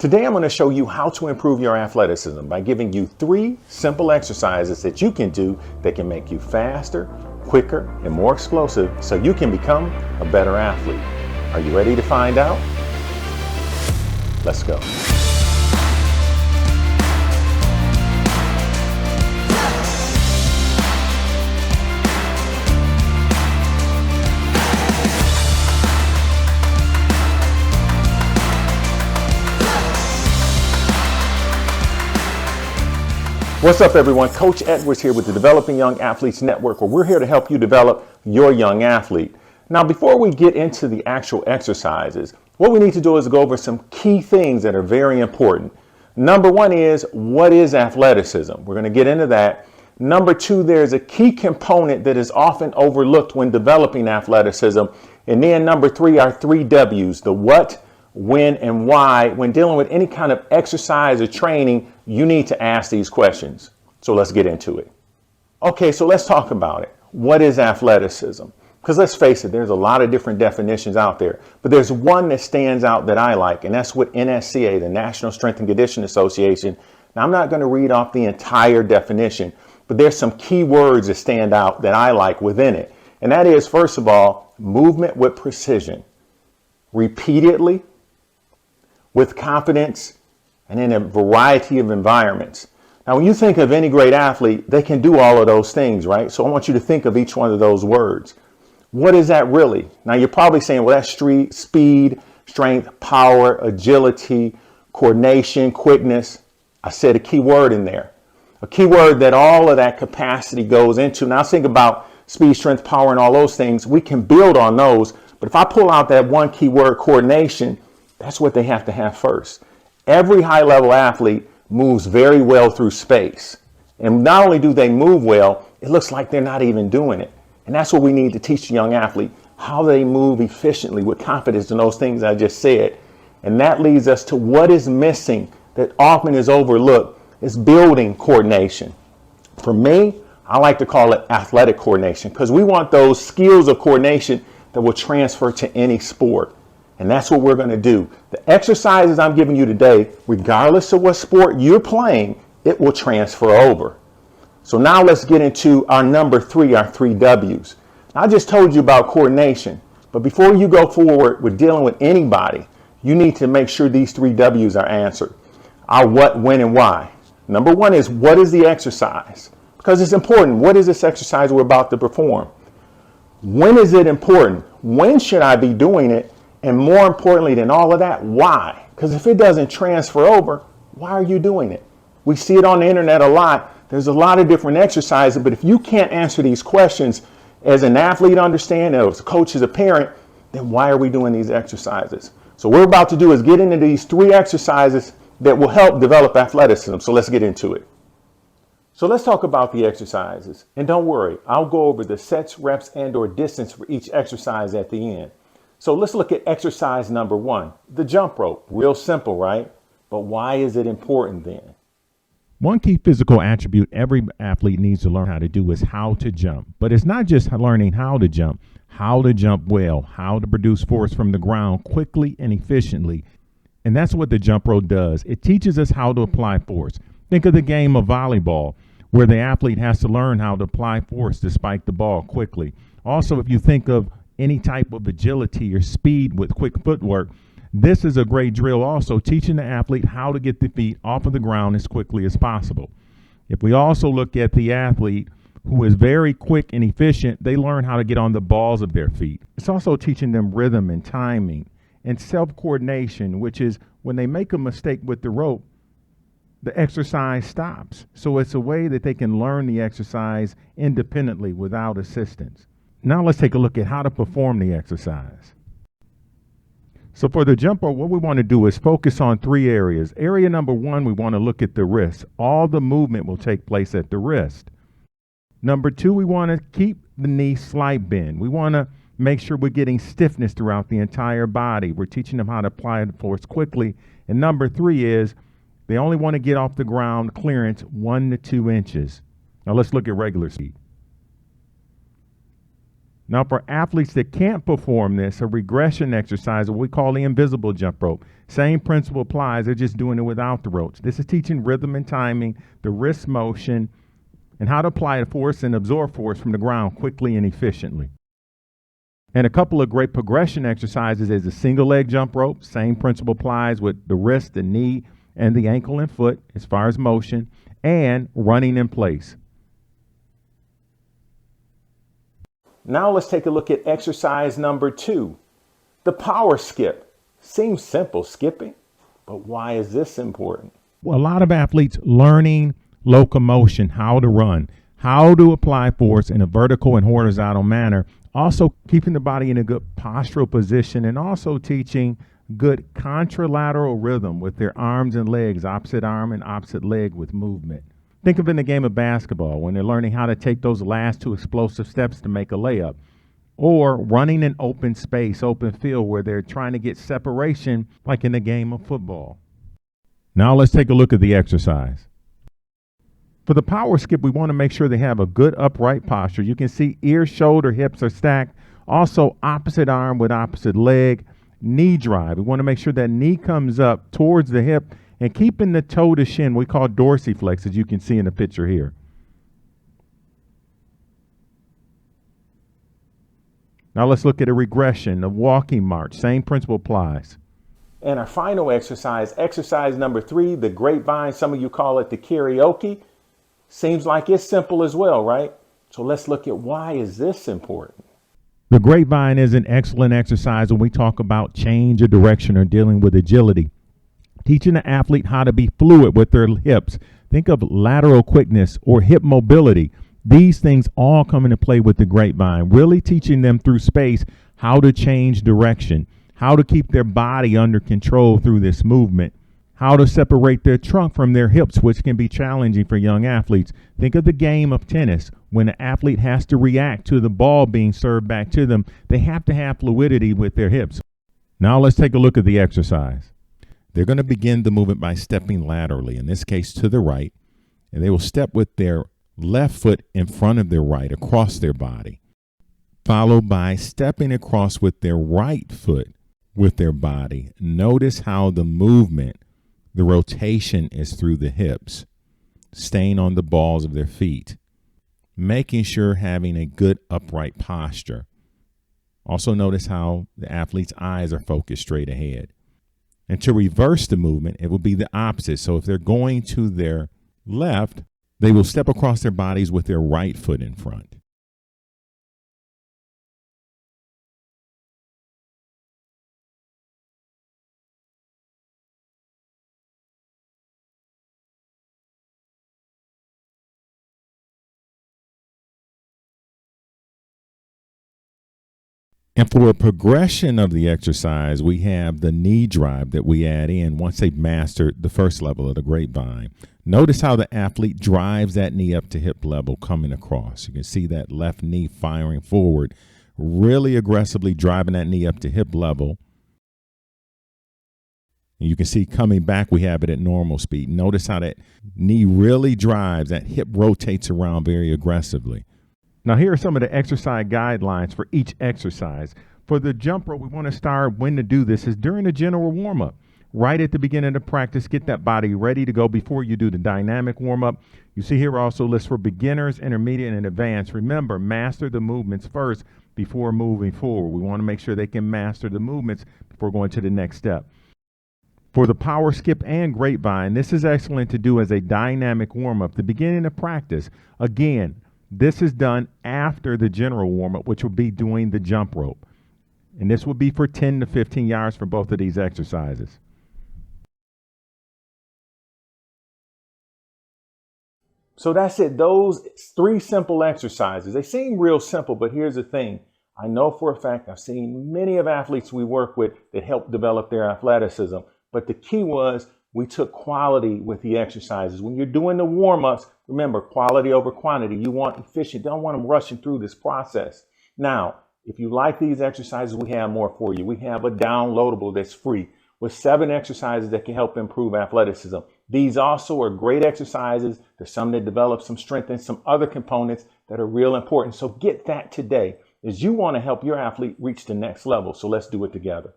Today I'm going to show you how to improve your athleticism by giving you 3 simple exercises that you can do that can make you faster, quicker, and more explosive so you can become a better athlete. Are you ready to find out? Let's go. What's up, everyone? Coach Edwards here with the Developing Young Athletes Network, where we're here to help you develop your young athlete. Now, before we get into the actual exercises, what we need to do is go over some key things that are very important. Number 1 is, what is athleticism? We're going to get into that. Number 2, there's a key component that is often overlooked when developing athleticism. And then number 3 are 3 W's, the what, when, and why. When dealing with any kind of exercise or training, you need to ask these questions. So let's get into it. Okay, so let's talk about it. What is athleticism? Because let's face it, there's a lot of different definitions out there, but there's one that stands out that I like, and that's what NSCA, the National Strength and Conditioning Association. Now, I'm not going to read off the entire definition, but there's some key words that stand out that I like within it. And that is, first of all, movement with precision, repeatedly, with confidence, and in a variety of environments. Now, when you think of any great athlete, they can do all of those things, right? So I want you to think of each one of those words. What is that really? Now, you're probably saying, well, that's speed, strength, power, agility, coordination, quickness. I said a key word in there. A key word that all of that capacity goes into. Now, think about speed, strength, power, and all those things. We can build on those. But if I pull out that one key word, coordination, that's what they have to have first. Every high-level athlete moves very well through space. And not only do they move well, it looks like they're not even doing it. And that's what we need to teach the young athlete, how they move efficiently with confidence in those things I just said. And that leads us to what is missing that often is overlooked is building coordination. For me, I like to call it athletic coordination because we want those skills of coordination that will transfer to any sport. And that's what we're going to do. The exercises I'm giving you today, regardless of what sport you're playing, it will transfer over. So now let's get into our number 3, our 3 W's. I just told you about coordination, but before you go forward with dealing with anybody, you need to make sure these 3 W's are answered. Our what, when, and why. Number 1 is, what is the exercise? Because it's important. What is this exercise we're about to perform? When is it important? When should I be doing it? And more importantly than all of that, why? Because if it doesn't transfer over, why are you doing it? We see it on the internet a lot. There's a lot of different exercises, but if you can't answer these questions as an athlete, understand, as a coach, as a parent, then why are we doing these exercises? So what we're about to do is get into these 3 exercises that will help develop athleticism. So let's get into it. So let's talk about the exercises. And don't worry, I'll go over the sets, reps, and/or distance for each exercise at the end. So let's look at exercise number 1, the jump rope. Real simple, right? But why is it important then? One key physical attribute every athlete needs to learn how to do is how to jump. But it's not just learning how to jump well, how to produce force from the ground quickly and efficiently. And that's what the jump rope does. It teaches us how to apply force. Think of the game of volleyball, where the athlete has to learn how to apply force to spike the ball quickly. Also, if you think of any type of agility or speed with quick footwork, this is a great drill also, teaching the athlete how to get the feet off of the ground as quickly as possible. If we also look at the athlete who is very quick and efficient, they learn how to get on the balls of their feet. It's also teaching them rhythm and timing and self-coordination, which is when they make a mistake with the rope, the exercise stops. So it's a way that they can learn the exercise independently without assistance. Now let's take a look at how to perform the exercise. So for the jump rope, what we want to do is focus on 3 areas. Area number 1, we want to look at the wrist. All the movement will take place at the wrist. Number 2, we want to keep the knee slight bend. We want to make sure we're getting stiffness throughout the entire body. We're teaching them how to apply the force quickly. And number 3 is they only want to get off the ground clearance 1 to 2 inches. Now let's look at regular speed. Now, for athletes that can't perform this, a regression exercise, what we call the invisible jump rope, same principle applies. They're just doing it without the ropes. This is teaching rhythm and timing, the wrist motion, and how to apply force and absorb force from the ground quickly and efficiently. And a couple of great progression exercises is a single leg jump rope. Same principle applies with the wrist, the knee, and the ankle and foot as far as motion, and running in place. Now let's take a look at exercise number 2, the power skip. Seems simple, skipping, but why is this important? Well, a lot of athletes learning locomotion, how to run, how to apply force in a vertical and horizontal manner, also keeping the body in a good postural position, and also teaching good contralateral rhythm with their arms and legs, opposite arm and opposite leg with movement. Think of it in the game of basketball when they're learning how to take those last 2 explosive steps to make a layup, or running in open space, open field, where they're trying to get separation like in the game of football. Now let's take a look at the exercise. For the power skip, we want to make sure they have a good upright posture. You can see ear, shoulder, hips are stacked. Also opposite arm with opposite leg. Knee drive. We want to make sure that knee comes up towards the hip and keeping the toe to shin, we call dorsiflex, as you can see in the picture here. Now let's look at a regression, the walking march. Same principle applies. And our final exercise, exercise number 3, the grapevine. Some of you call it the karaoke. Seems like it's simple as well, right? So let's look at why is this important? The grapevine is an excellent exercise when we talk about change of direction or dealing with agility. Teaching the athlete how to be fluid with their hips. Think of lateral quickness or hip mobility. These things all come into play with the grapevine, really teaching them through space how to change direction, how to keep their body under control through this movement, how to separate their trunk from their hips, which can be challenging for young athletes. Think of the game of tennis. When an athlete has to react to the ball being served back to them, they have to have fluidity with their hips. Now let's take a look at the exercise. They're going to begin the movement by stepping laterally, in this case to the right, and they will step with their left foot in front of their right across their body, followed by stepping across with their right foot with their body. Notice how the movement, the rotation is through the hips, staying on the balls of their feet, making sure having a good upright posture. Also notice how the athlete's eyes are focused straight ahead. And to reverse the movement, it will be the opposite. So if they're going to their left, they will step across their bodies with their right foot in front. And for a progression of the exercise, we have the knee drive that we add in once they've mastered the first level of the grapevine. Notice how the athlete drives that knee up to hip level coming across. You can see that left knee firing forward, really aggressively driving that knee up to hip level. And you can see coming back, we have it at normal speed. Notice how that knee really drives, that hip rotates around very aggressively. Now, here are some of the exercise guidelines for each exercise. For the jump rope, we want to start when to do this is during the general warm-up. Right at the beginning of the practice, get that body ready to go before you do the dynamic warm-up. You see here also lists for beginners, intermediate, and advanced. Remember, master the movements first before moving forward. We want to make sure they can master the movements before going to the next step. For the power skip and grapevine, this is excellent to do as a dynamic warm-up. The beginning of practice, again, this is done after the general warm-up, which will be doing the jump rope. And this will be for 10 to 15 yards for both of these exercises. So that's it. Those 3 simple exercises. They seem real simple, but here's the thing. I know for a fact I've seen many of athletes we work with that help develop their athleticism. But the key was we took quality with the exercises. When you're doing the warm-ups, remember, quality over quantity. You want efficient. Don't want them rushing through this process. Now, if you like these exercises, we have more for you. We have a downloadable that's free with 7 exercises that can help improve athleticism. These also are great exercises. There's some that develop some strength and some other components that are real important. So get that today. is you want to help your athlete reach the next level. So let's do it together.